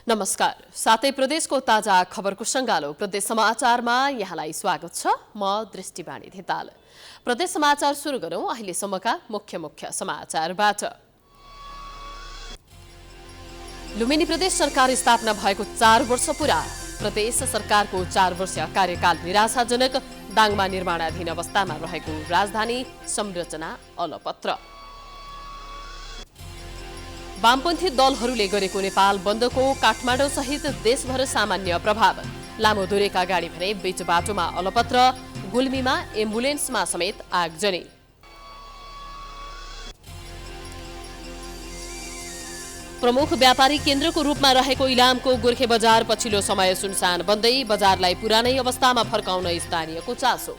नमस्कार। सातै प्रदेशको ताजा खबरको सङ्गालो प्रदेश समाचारमा यहाँलाई स्वागत छ। म दृष्टिवाणी धिताल। प्रदेश समाचार सुरु गरौँ अहिलेसम्मका मुख्य समाचारबाट। लुम्बिनी प्रदेश सरकार स्थापना भएको 4 वर्ष पूरा। प्रदेश सरकारको 4 वर्षीय कार्यकाल निराशाजनक। दाङमा निर्माणाधीन अवस्थामा रहेको राजधानी संरचना अलपत्र। वामपन्थी दलहरूले गरेको नेपाल बन्दको काठमाडौँ सहित देशभर सामान्य प्रभाव। लामो दूरीका गाडी भने बीच बाटोमा अलपत्र। गुल्मीमा एम्बुलेन्समा समेत आगजनी। प्रमुख व्यापारी केन्द्रको रूपमा रहेको इलामको गोर्खे बजार पछिल्लो समय सुनसान बन्दै बजारलाई पुरानै अवस्थामा फर्काउन स्थानीयको चासो।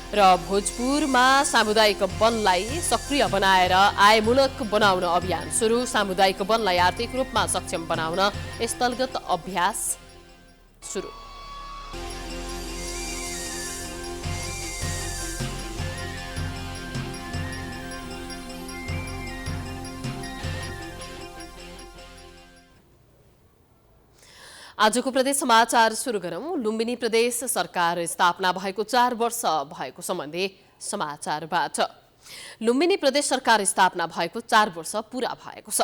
र भोजपुरमा सामुदायिक वनलाई सक्रिय बनाएर आयमूलक बनाउन अभियान सुरु। सामुदायिक वनलाई आर्थिक रूपमा सक्षम बनाउन स्थलगत अभ्यास सुरु। आजको प्रदेश समाचार सुरु गरौँ। लुम्बिनी प्रदेश सरकार स्थापना भएको 4 वर्ष भएको सम्बन्धी समाचारबाट। लुम्बिनी प्रदेश सरकार स्थापना भएको 4 वर्ष पूरा भएको छ।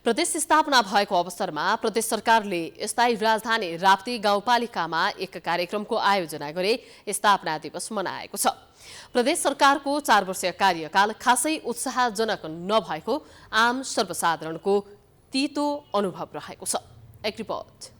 प्रदेश स्थापना भएको अवसरमा प्रदेश सरकारले स्थायी राजधानी राप्ती गाउँपालिकामा एक कार्यक्रमको आयोजना गरी स्थापना दिवस मनाएको छ। प्रदेश सरकारको 4 वर्षीय कार्यकाल खासै उत्साहजनक नभएको आम सर्वसाधारणको तीतो अनुभव रहेको छ। एक रिपोर्ट।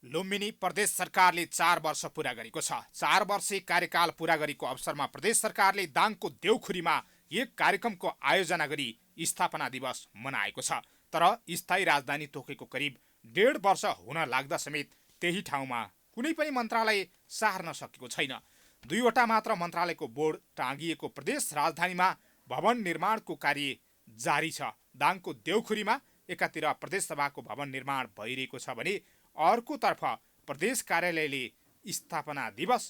लुम्बिनी प्रदेश सरकारले 4 वर्ष पूरा गरेको छ। 4 वर्षीय कार्यकाल पूरा गरेको अवसरमा प्रदेश सरकारले दाङको देउखुरीमा एक कार्यक्रमको आयोजना गरी स्थापना दिवस मनाएको छ। तर स्थायी राजधानी तोकेको करिब 1.5 वर्ष हुन लाग्दा समेत त्यही ठाउँमा कुनै पनि मन्त्रालय सार्न सकेको छैन। 2वटा मात्र मन्त्रालयको बोर्ड टाँगिएको प्रदेश राजधानीमा भवन निर्माणको कार्य जारी छ। दाङको देउखुरीमा एकातिर प्रदेश सभाको भवन निर्माण भइरहेको छ भने अर्कोतर्फ प्रदेश कार्यालयले स्थापना दिवस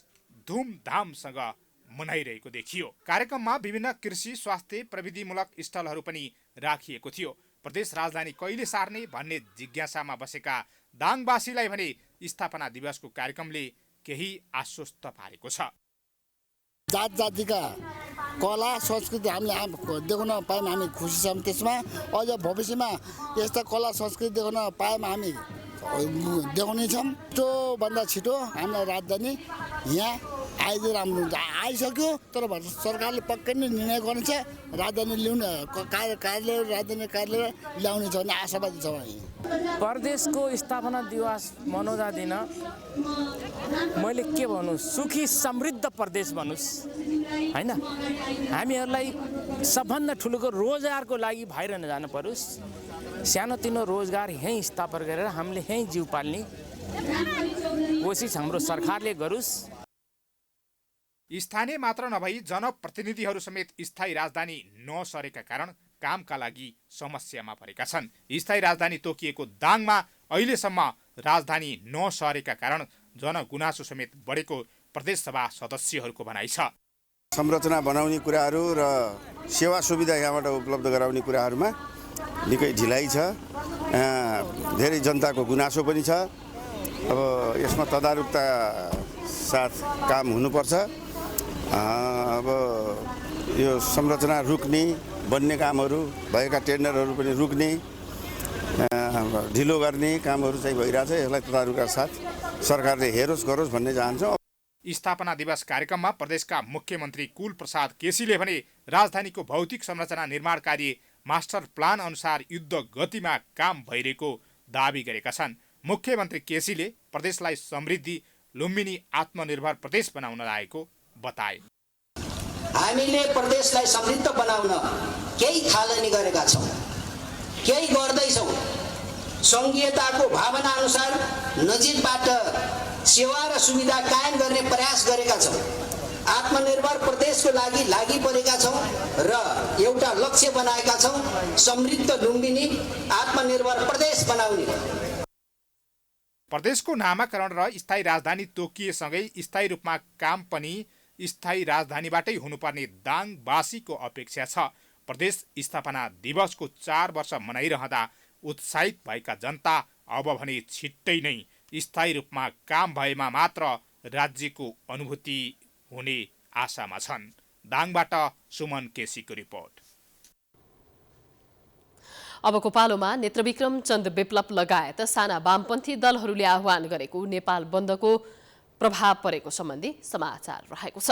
धुमधामसँग मनाइरहेको देखियो। कार्यक्रममा विभिन्न कृषि, स्वास्थ्य, प्रविधिमूलक स्टलहरू पनि राखिएको थियो। प्रदेश राजधानी कहिले सार्ने भन्ने जिज्ञासामा बसेका दाङवासीलाई भने स्थापना दिवसको कार्यक्रमले केही आश्वस्त पारेको छ। जात जातिका कला संस्कृति हामीले देख्न पाएमा हामी खुसी छौँ। त्यसमा अझ भविष्यमा यस्ता कला संस्कृति देख्न पाएमा हामी देखाउने छौँ। छिटोभन्दा छिटो हामीलाई राजधानी यहाँ आइदियो राम्रो हुन्छ। आइसक्यो तर सरकारले पक्कै नै निर्णय गर्नेछ। राजधानी ल्याउने कार्यालय राजधानी कार्यालय ल्याउने छ भने आशावादी छौँ हामी। प्रदेशको स्थापना दिवस मनाउँदा दिन मैले के भन्नु, सुखी समृद्ध प्रदेश भन्नुहोस् हैन। हामीहरूलाई सबभन्दा ठुलोको रोजगारको लागि बाहिर नजानु परोस्। सानोतिनो रोजगार यहीँ स्थापना गरेर हामीले यहीँ जीव पाल्ने कोसिस हाम्रो सरकारले गरोस्। स्थानीय मात्र नभई जनप्रतिनिधिहरू समेत स्थायी राजधानी नसरेका कारण कामका लागि समस्यामा परेका छन्। स्थायी राजधानी तोकिएको दाङमा अहिलेसम्म राजधानी नसरेका कारण जनगुनासो समेत बढेको प्रदेश सभा सदस्यहरूको भनाइ छ। संरचना बनाउने कुराहरू र सेवा सुविधा यहाँबाट उपलब्ध गराउने कुराहरूमा निकै ढिलाइ छ। धेरै जनताको गुनासो पनि छ। अब यसमा तदारुकता साथ काम हुनुपर्छ। अब यो संरचना रुक्ने, बन्ने कामहरू भएका टेन्डरहरू पनि रुक्ने, ढिलो गर्ने कामहरू चाहिँ भइरहेछ। यसलाई तदारुकका साथ सरकारले हेरोस् गरोस् भन्ने चाहन्छौँ। स्थापना दिवस कार्यक्रममा प्रदेशका मुख्यमन्त्री कुल प्रसाद केसीले भने राजधानीको भौतिक संरचना निर्माण कार्य मास्टर प्लान अनुसार युद्ध गतिमा काम भइरहेको दावी गरेका छन्। मुख्यमन्त्री केसीले प्रदेशलाई समृद्धि लुम्बिनी आत्मनिर्भर प्रदेश बनाउन लागेको बताए। हामीले प्रदेशलाई समृद्ध बनाउन केही थालनी गरेका छौँ, केही गर्दैछौँ। सङ्घीयताको भावना अनुसार नजिकबाट सेवा र सुविधा कायम गर्ने प्रयास गरेका छौँ। आत्मनिर्भर प्रदेशको लागि परेका छौँ र एउटा लक्ष्य बनाएका छौँ, समृद्ध लुम्बिनी आत्मनिर्भर प्रदेश बनाउने। प्रदेशको नामाकरण र स्थायी राजधानी तोकिएसँगै स्थायी रूपमा काम पनि स्थायी राजधानीबाटै हुनुपर्ने दाङवासीको अपेक्षा छ। प्रदेश स्थापना दिवसको 4 वर्ष मनाइरहँदा उत्साहित भएका जनता अब भने छिट्टै नै स्थायी रूपमा काम भएमा मात्र राज्यको अनुभूति हुने आशामा छन्। दाङबाट सुमन केसीको रिपोर्ट। अबको पालोमा नेत्रविक्रम चन्द विप्लव लगायत साना वामपन्थी दलहरूले आह्वान गरेको नेपाल बन्दको प्रभाव परेको सम्बन्धी समाचार रहेको छ।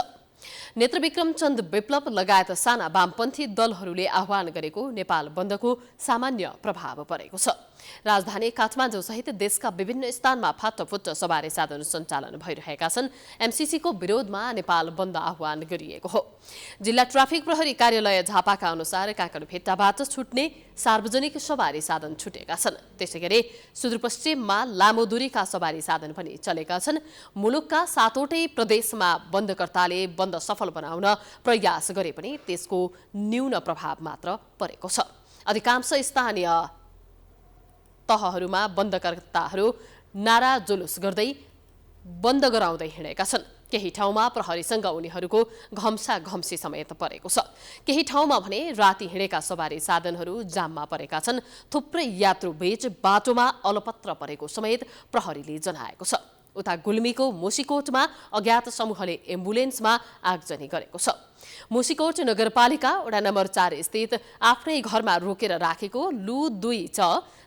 नेत्रविक्रम चन्द विप्लव लगायत साना वामपन्थी दलहरूले आह्वान गरेको नेपाल बन्दको सामान्य प्रभाव परेको छ। राजधानी काठमाडौँ सहित देशका विभिन्न स्थानमा फाटफुट सवारी साधन सञ्चालन भइरहेका छन्। एमसीसीको विरोधमा नेपाल बन्द आह्वान गरिएको हो। जिल्ला ट्राफिक प्रहरी कार्यालय झापाका अनुसार काकरभिट्टाबाट छुट्ने सार्वजनिक सवारी साधन छुटेका छन्। त्यसैगरी सुदूरपश्चिममा लामो दूरीका सवारी साधन पनि चलेका छन्। मुलुकका 7वटै प्रदेशमा बन्दकर्ताले बन्द सफल बनाउन प्रयास गरे पनि त्यसको न्यून प्रभाव मात्र परेको छ। अधिकांश स्थानीय तहहरूमा बन्दकर्ताहरू नारा जुलुस गर्दै बन्द गराउँदै हिँडेका छन्। केही ठाउँमा प्रहरीसँग उनीहरूको घम्सा घम्सी समेत परेको छ। केही ठाउँमा भने राति हिँडेका सवारी साधनहरू जाममा परेका छन्। थुप्रै यात्रुबीच बाटोमा अलपत्र परेको समेत प्रहरीले जनाएको छ। उता गुल्मीको मुसिकोटमा अज्ञात समूहले एम्बुलेन्समा आगजनी गरेको छ। मुसिकोट नगरपालिका वडा नम्बर 4 स्थित आफ्नै घरमा रोकेर राखेको लु 2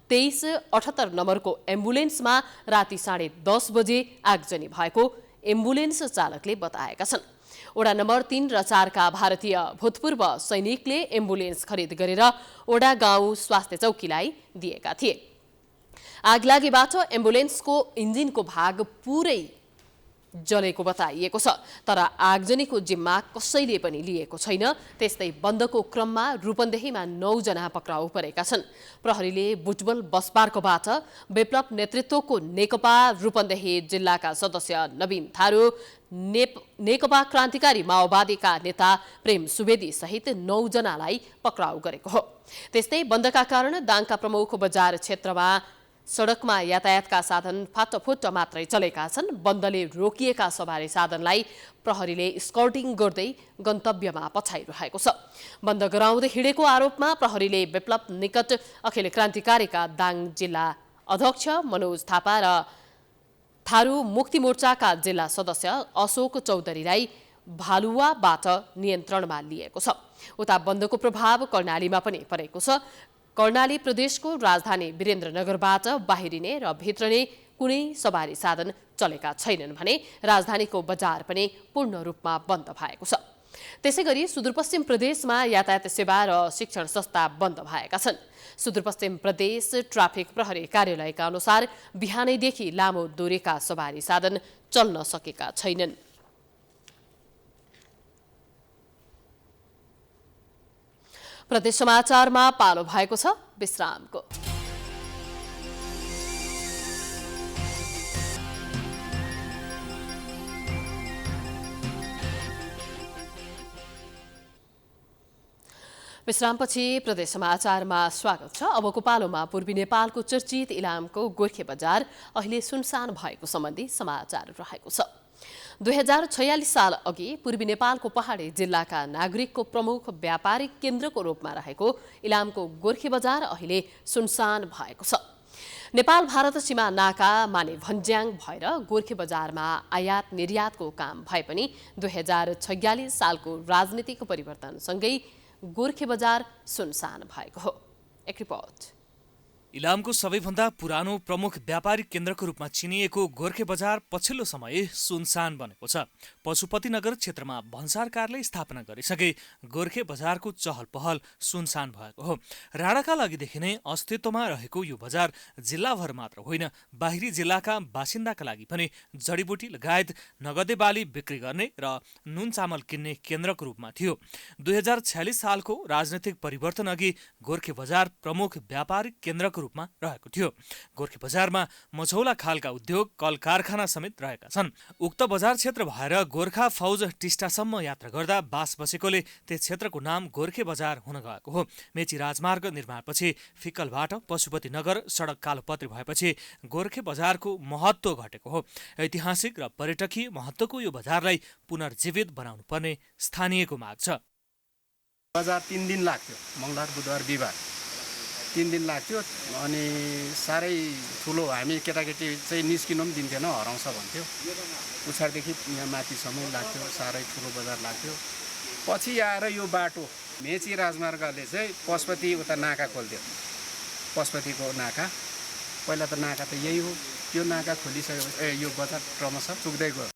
2378 नम्बरको एम्बुलेन्समा राति 10:30 बजे आगजनी भएको एम्बुलेन्स चालकले बताएका छन्। वडा नम्बर 3 र 4 का भारतीय भूतपूर्व सैनिकले एम्बुलेन्स खरिद गरेर वडा गाउँ स्वास्थ्य चौकीलाई दिएका थिए। आगलागीबाट एम्बुलेन्सको इन्जिनको भाग पुरै जलेको बताइएको छ। तर आगजनीको जिम्मा कसैले पनि लिएको छैन। त्यस्तै बन्दको क्रममा रूपन्देहीमा 9 जना पक्राउ परेका छन्। प्रहरीले बुटबल बसपार्कबाट विप्लव नेतृत्वको नेकपा रूपन्देही जिल्लाका सदस्य नवीन थारू, नेकपा क्रान्तिकारी माओवादीका नेता प्रेम सुवेदी सहित 9 जनालाई पक्राउ गरेको हो। त्यस्तै बन्दका कारण दाङका प्रमुख बजार क्षेत्रमा सडकमा यातायातका साधन फाटफुट मात्रै चलेका छन्। बन्दले रोकिएका सवारी साधनलाई प्रहरीले स्कर्टिङ गर्दै गन्तव्यमा पछाइरहेको छ। बन्द गराउँदै हिँडेको आरोपमा प्रहरीले विप्लव निकट अखिल क्रान्तिकारीका दाङ जिल्ला अध्यक्ष मनोज थापा र थारू मुक्ति मोर्चाका जिल्ला सदस्य अशोक चौधरीलाई भालुवाबाट नियन्त्रणमा लिएको छ। उता बन्दको प्रभाव कर्णालीमा पनि परेको छ। कर्णाली प्रदेशको राजधानी वीरेन्द्रनगरबाट बाहिरिने र भित्रने कुनै सवारी साधन चलेका छैनन् भने राजधानीको बजार पनि पूर्ण रूपमा बन्द भएको छ। त्यसैगरी सुदूरपश्चिम प्रदेशमा यातायात सेवा र शिक्षण संस्था बन्द भएका छन्। सुदूरपश्चिम प्रदेश ट्राफिक प्रहरी कार्यालयका अनुसार बिहानैदेखि लामो दूरीका सवारी साधन चल्न सकेका छैनन्। प्रदेश समाचारमा पालो भएको छ विश्रामको। विश्रामपछि प्रदेश समाचारमा स्वागत छ। अबको पालोमा पूर्वी नेपालको चर्चित इलामको गोर्खे बजार अहिले सुनसान भएको सम्बन्धी समाचार रहेको छ। 2046 साल अघि पूर्वी नेपालको पहाडी जिल्लाका नागरिकको प्रमुख व्यापारिक केन्द्रको रूपमा रहेको इलामको गोर्खे बजार अहिले सुनसान भएको छ। नेपाल भारत सीमा नाका माने भन्ज्याङ भएर गोर्खे बजारमा आयात निर्यातको काम भए पनि 2046 सालको राजनीतिक परिवर्तनसँगै गोर्खे बजार सुनसान भएको हो। एक रिपोर्ट। इलामको सबैभन्दा पुरानो प्रमुख व्यापारिक केन्द्रको रूपमा चिनिएको गोर्खे बजार पछिल्लो समय सुनसान बनेको छ। पशुपतिनगर क्षेत्रमा भन्सारकारले स्थापना गरिसके गोर्खे बजारको चहल पहल सुनसान भएको हो। राणाकाल अघिदेखि नै अस्तित्वमा रहेको यो बजार जिल्लाभर मात्र होइन, बाहिरी जिल्लाका बासिन्दाका लागि पनि जडीबुटी लगायत नगदे बाली बिक्री गर्ने र नुन चामल किन्ने केन्द्रको रूपमा थियो। 2046 सालको राजनैतिक परिवर्तन अघि गोर्खे बजार प्रमुख व्यापारिक केन्द्रको रूपमा रहेको थियो। गोर्खे बजारमा मझौला खालका उद्योग, कल कारखाना समेत रहेका छन्। उक्त बजार क्षेत्र भएर गोर्खा फौज टिस्टासम्म यात्रा गर्दा बास बसेकोले त्यस क्षेत्रको नाम गोर्खे बजार हुन गएको हो। मेची राजमार्ग निर्माणपछि फिक्कलबाट पशुपतिनगर सडक कालोपत्री भएपछि गोर्खे बजारको महत्त्व घटेको हो। ऐतिहासिक र पर्यटकीय महत्त्वको यो बजारलाई पुनर्जीवित बनाउनु पर्ने स्थानीयको माग छ। बजार 3 दिन लाग्थ्यो, मङ्गलबार बुधबार बिहिबार 3 दिन लाग्थ्यो। अनि साह्रै ठुलो हामी केटाकेटी चाहिँ निस्किनु पनि दिन्थेन, हराउँछ भन्थ्यो। उछाडदेखि यहाँ माथिसम्म लाग्थ्यो, साह्रै ठुलो बजार लाग्थ्यो। पछि आएर यो बाटो मेची राजमार्गले चाहिँ पशुपति उता नाका खोल्थ्यो, पशुपतिको नाका। पहिला त नाका त यही हो, त्यो नाका खोलिसकेपछि यो बजार क्रमशः चुक्दै गयो।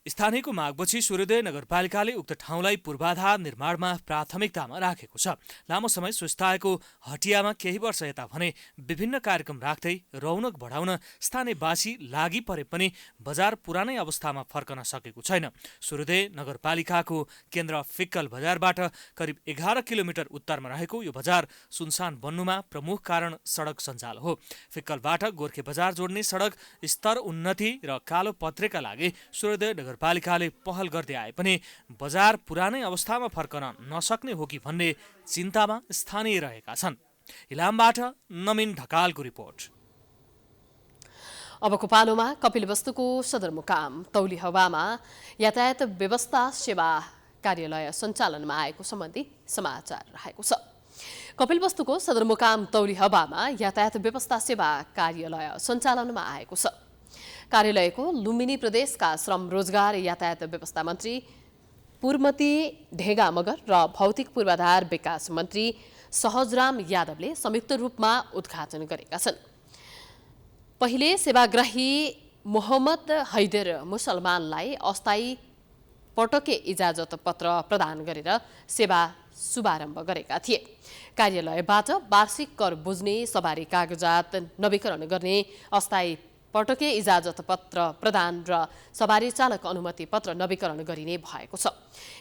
स्थानीयको मागपछि सूर्योदय नगरपालिकाले उक्त ठाउँलाई पूर्वाधार निर्माणमा प्राथमिकतामा राखेको छ। लामो समय सुस्ताएको हटियामा केही वर्ष यता भने विभिन्न कार्यक्रम राख्दै रौनक बढाउन स्थानीयवासी लागि परे पनि बजार पुरानै अवस्थामा फर्कन सकेको छैन। सूर्योदय नगरपालिकाको केन्द्र फिक्कल बजारबाट करिब 11 किलोमिटर उत्तरमा रहेको यो बजार सुनसान बन्नुमा प्रमुख कारण सडक सञ्जाल हो। फिक्कलबाट गोर्खे बजार जोड्ने सडक स्तर उन्नति र कालो पत्रेका लागि सूर्योदय नगरपालिकाले पहल गर्दै आए पनि बजार पुरानै अवस्थामा फर्कन नसक्ने हो कि भन्ने चिन्तामा स्थानीय रहेका छन्। इलामबाट नमिन ढकालको रिपोर्ट। अबको पालोमा कपिलवस्तुको सदरमुकाम तौली हवामा यातायात व्यवस्था सेवा कार्यालय सञ्चालनमा आएको सम्बन्धी समाचार रहेको छ। कपिलवस्तुको सदरमुकाम तौली हवामा यातायात व्यवस्था सेवा कार्यालय सञ्चालनमा आएको छ। कार्यालयको लुम्बिनी प्रदेशका श्रम रोजगार यातायात व्यवस्था मन्त्री पूर्वमती ढेगा मगर र भौतिक पूर्वाधार विकास मन्त्री सहजराम यादवले संयुक्त रूपमा उद्घाटन गरेका छन्। पहिले सेवाग्राही मोहम्मद हैदर मुसलमानलाई अस्थायी पटके इजाजत पत्र प्रदान गरेर सेवा शुभारम्भ गरेका थिए। कार्यालयबाट वार्षिक कर बुझ्ने, सवारी कागजात नवीकरण गर्ने, अस्थायी पटके इजाजत पत्र प्रदान र सवारी चालक अनुमति पत्र नवीकरण गरिने भएको छ।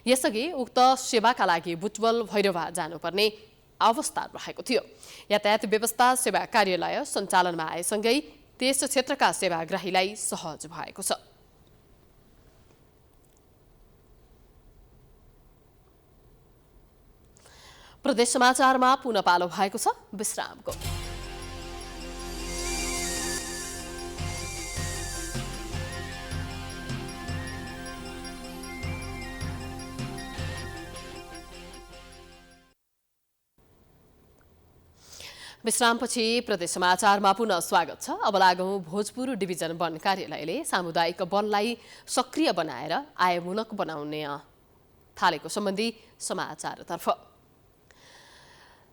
यसअघि उक्त सेवाका लागि बुटवल भैरवा जानुपर्ने अवस्था रहेको थियो। यातायात व्यवस्था सेवा कार्यालय सञ्चालनमा आएसँगै त्यस क्षेत्रका सेवाग्राहीलाई सहज भएको छ। प्रदेश समाचारमा पुनः पालो भएको छ विश्रामको। विश्रामपछि प्रदेश समाचारमा पुनः स्वागत छ। अब लागौं भोजपुर डिभिजन वन कार्यालयले सामुदायिक वनलाई सक्रिय बनाएर आयमूलक बनाउने थालेको सम्बन्धी समाचारतर्फ।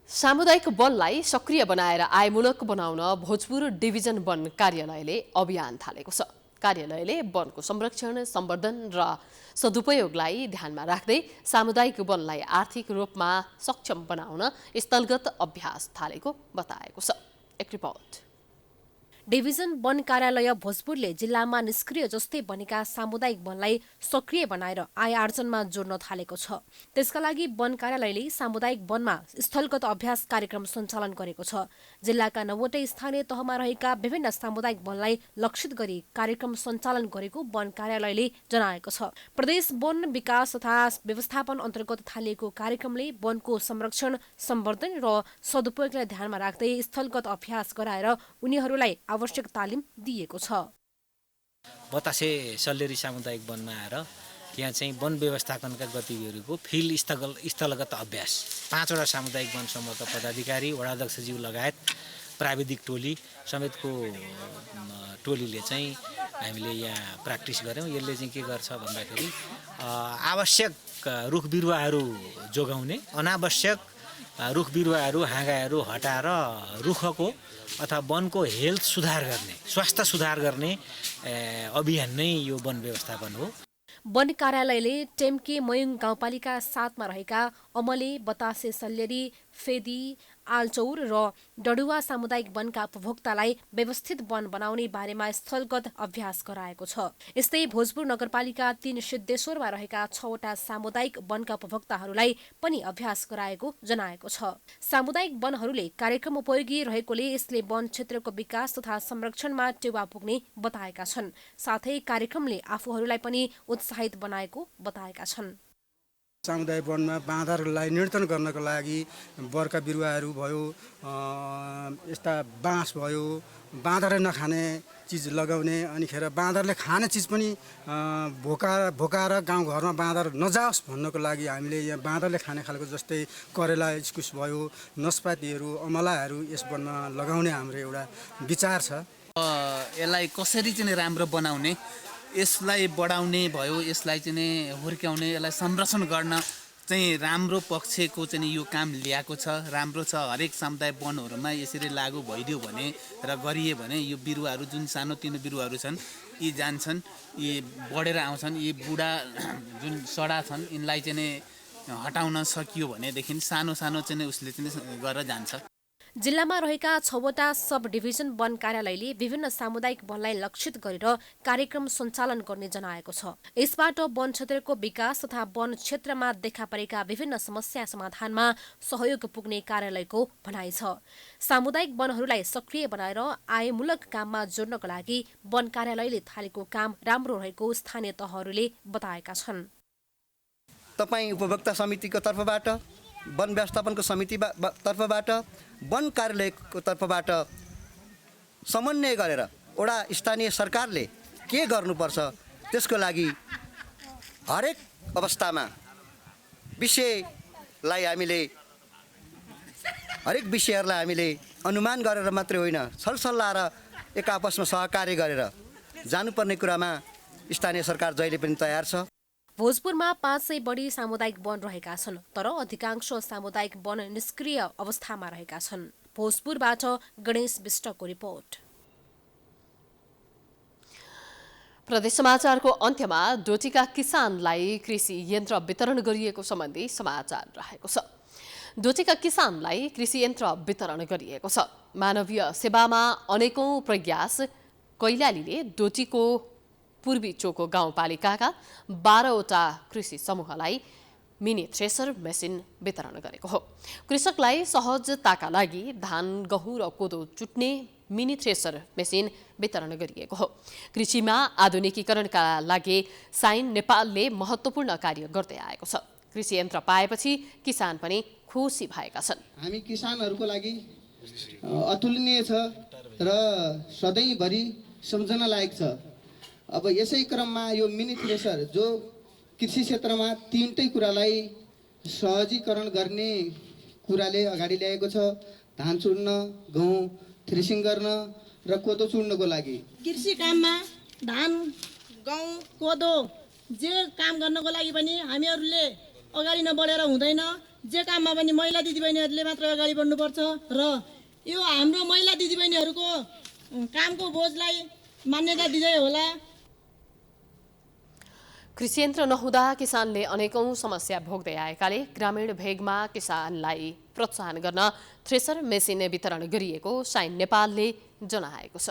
सामुदायिक वनलाई सक्रिय बनाएर आयमूलक बनाउन भोजपुर डिभिजन वन कार्यालयले अभियान थालेको छ। कार्यालयले वनको संरक्षण, सम्वर्धन र सदुपयोगलाई ध्यानमा राख्दै सामुदायिक वनलाई आर्थिक रूपमा सक्षम बनाउन स्थलगत अभ्यास थालेको बताएको छ। एक रिपोर्ट। डिभिजन वन कार्यालय भोजपुरले जिल्लामा निष्क्रिय जस्तै बनेका सामुदायिक वनलाई सक्रिय बनाएर आय आर्जनमा जोड्न थालेको छ। त्यसका लागि वन कार्यालयले सामुदायिक वनमा स्थलगत अभ्यास कार्यक्रम सञ्चालन गरेको छ। जिल्लाका 90वटै स्थानीय तहमा रहेका विभिन्न सामुदायिक वनलाई लक्षित गरी कार्यक्रम सञ्चालन गरेको वन कार्यालयले जनाएको छ। प्रदेश वन विकास तथा व्यवस्थापन अन्तर्गत थालिएको कार्यक्रमले वनको संरक्षण, सम्वर्धन र सदुपयोगलाई ध्यानमा राख्दै स्थलगत अभ्यास गराएर उनीहरूलाई आवश्यक तालिम दिएको छ। बतासे सल्लेरी सामुदायिक वनमा आएर यहाँ चाहिँ वन व्यवस्थापनका गतिविधिहरूको फिल्ड स्थलगत अभ्यास 5वटा सामुदायिक वन समूहका पदाधिकारी, वडाध्यक्षज्यू लगायत प्राविधिक टोली समेतको टोलीले चाहिँ हामीले यहाँ प्र्याक्टिस गऱ्यौँ। यसले चाहिँ के गर्छ भन्दाखेरि आवश्यक रुख बिरुवाहरू जोगाउने, अनावश्यक रुख बिरुवाहरू, हाँगाहरू हटाएर रुखको अथवा वनको हेल्थ सुधार गर्ने, स्वास्थ्य सुधार गर्ने अभियान नै यो वन व्यवस्थापन हो। वन कार्यालयले टेम्के मयुङ गाउँपालिका 7मा रहेका अमले, बतासे सल्लेरी, फेदी, आलचौर र डडुवा सामुदायिक वनका उपभोक्तालाई व्यवस्थित वन बनाउने बारेमा स्थलगत अभ्यास गराएको छ। यस्तै भोजपुर नगरपालिका 3 सिद्धेश्वरमा रहेका 6वटा सामुदायिक वनका उपभोक्ताहरूलाई पनि अभ्यास गराएको जनाएको छ। सामुदायिक वनहरूले कार्यक्रम उपयोगी रहेकोले यसले वन क्षेत्रको विकास तथा संरक्षणमा टेवा पुग्ने बताएका छन्। साथै कार्यक्रमले आफूहरूलाई पनि उत्साहित बनाएको बताएका छन्। सामुदायिक वनमा बाँदरलाई नियन्त्रण गर्नको लागि बरका बिरुवाहरू भयो, यस्ता बाँस भयो, बाँदरले नखाने चिज लगाउने, अनिखेर बाँदरले खाने चिज पनि भोकाएर गाउँघरमा बाँदर नजाओस् भन्नको लागि हामीले यहाँ बाँदरले खाने खालको जस्तै करेला, इस्कुस भयो, नस्पातीहरू, अमलाहरू यस वनमा लगाउने हाम्रो एउटा विचार छ। यसलाई कसरी चाहिँ राम्रो बनाउने, यसलाई बढाउने भयो, यसलाई चाहिँ हुर्क्याउने, यसलाई संरक्षण गर्न चाहिँ राम्रो पक्षको चाहिँ यो काम ल्याएको छ, राम्रो छ। हरेक सामुदायिक वनहरूमा यसरी लागू भइदियो भने र गरिए भने यो बिरुवाहरू जुन सानोतिनो बिरुवाहरू छन् यी जान्छन्, यी बढेर आउँछन्, यी बुढा जुन सडा छन् यिनलाई चाहिँ हटाउन सकियो भनेदेखि सानो सानो चाहिँ उसले चाहिँ गरेर जान्छ। जिल्लामा रहेका 6वटा सब डिभिजन वन कार्यालयले विभिन्न सामुदायिक वनलाई लक्षित गरेर कार्यक्रम सञ्चालन गर्ने जनाएको छ। यसबाट वन क्षेत्रको विकास तथा वन क्षेत्रमा देखा परेका विभिन्न समस्या समाधानमा सहयोग पुग्ने कार्यालयको भनाइ छ। सामुदायिक वनहरूलाई सक्रिय बनाएर आयमूलक काममा जोड्नको लागि वन कार्यालयले थालेको काम राम्रो रहेको स्थानीय तहहरूले बताएका छन्। तपाईँ उपभोक्ता समितिको तर्फबाट, वन व्यवस्थापनको समिति तर्फबाट, वन कार्यालयको तर्फबाट समन्वय गरेर वडा स्थानीय सरकारले के गर्नुपर्छ त्यसको लागि हरेक अवस्थामा हरेक विषयहरूलाई हामीले अनुमान गरेर मात्रै होइन, छलसल्लाह र एक आपसमा सहकार्य गरेर जानुपर्ने कुरामा स्थानीय सरकार जहिले पनि तयार छ। भोजपुरमा 500 बढी सामुदायिक वन रहेका छन्, तर अधिकांश सामुदायिक वन निष्क्रिय अवस्थामा रहेका छन्। भोजपुरबाट गणेश विष्टको रिपोर्ट। प्रदेश समाचारको अन्त्यमा डोटीका किसानलाई कृषि यन्त्र वितरण गरिएको सम्बन्धी समाचार रहेको छ। डोटीका किसानलाई कृषि यन्त्र वितरण गरिएको छ। मानवीय सेवामा अनेकौं प्रयास कैलालीले डोटीको पूर्वी चोको गाउँपालिकाका 12वटा कृषि समूहलाई मिनी थ्रेसर मेसिन वितरण गरेको हो। कृषकलाई सहजताका लागि धान, गहुँ र कोदो चुट्ने मिनी थ्रेसर मेसिन वितरण गरिएको हो। कृषिमा आधुनिकीकरणका लागि साइन नेपालले महत्त्वपूर्ण कार्य गर्दै आएको छ। कृषि यन्त्र पाएपछि किसान पनि खुसी भएका छन्। हामी किसानहरूको लागि अतुलनीय छ र सधैँभरि सम्झना लायक छ। अब यसै क्रममा यो मिनी थ्रेसर जो कृषि क्षेत्रमा तीनटै कुरालाई सहजीकरण गर्ने कुराले अगाडि ल्याएको छ। धान चुड्न, गहुँ थ्रेसिङ गर्न र कोदो चुड्नको लागि। कृषि काममा धान, गहुँ, कोदो जे काम गर्नको लागि पनि हामीहरूले अगाडि नबढेर हुँदैन। जे काममा पनि महिला दिदीबहिनीहरूले मात्र अगाडि बढ्नुपर्छ र यो हाम्रो महिला दिदीबहिनीहरूको कामको बोझलाई मान्यता दिँदै होला। कृषि यन्त्र नहुँदा किसानले अनेकौं समस्या भोग्दै आएकाले ग्रामीण भेगमा किसानलाई प्रोत्साहन गर्न थ्रेसर मेसिन वितरण गरिएको साइन नेपालले जनाएको छ।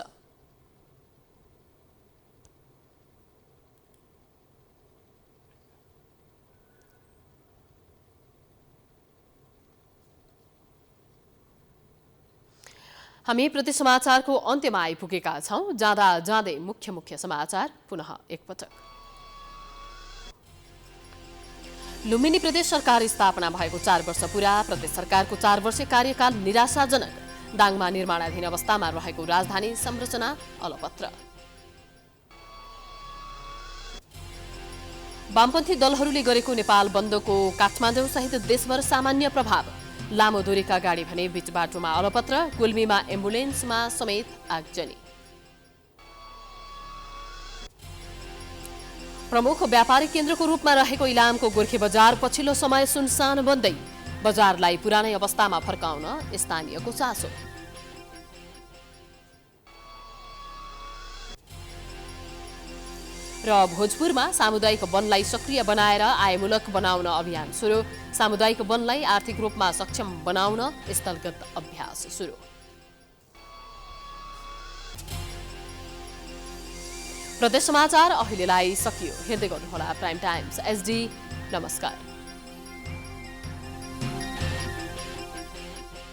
हामी प्रति समाचारको अन्त्यमा आइपुगेका छौं। जाँदा जाँदै मुख्य समाचार पुनः एकपटक। लुम्बिनी प्रदेश सरकार स्थापना भएको 4 वर्ष पूरा। प्रदेश सरकारको 4 वर्षे कार्यकाल निराशाजनक। दाङमा निर्माणाधीन अवस्थामा रहेको राजधानी संरचना अलपत्र। वामपन्थी दलहरूले गरेको नेपाल बन्दको काठमाडौँ सहित देशभर सामान्य प्रभाव। लामो दूरीका गाडी भने बीच बाटोमा अलपत्र। गुल्मीमा एम्बुलेन्समा समेत आगजनी। प्रमुख व्यापारिक केन्द्रको रूपमा रहेको इलामको गोर्खे बजार पछिल्लो समय सुनसान बन्दै। बजारलाई पुरानै अवस्थामा फर्काउन स्थानीयको चासो। र भोजपुरमा सामुदायिक वनलाई सक्रिय बनाएर आयमूलक बनाउन अभियान सुरु। सामुदायिक वनलाई आर्थिक रूपमा सक्षम बनाउन स्थलगत अभ्यास सुरु। प्रदेश समाचार अहिलेलाई सकियो। हेर्दै गर्नुहोला प्राइम टाइम्स एसडी। नमस्कार।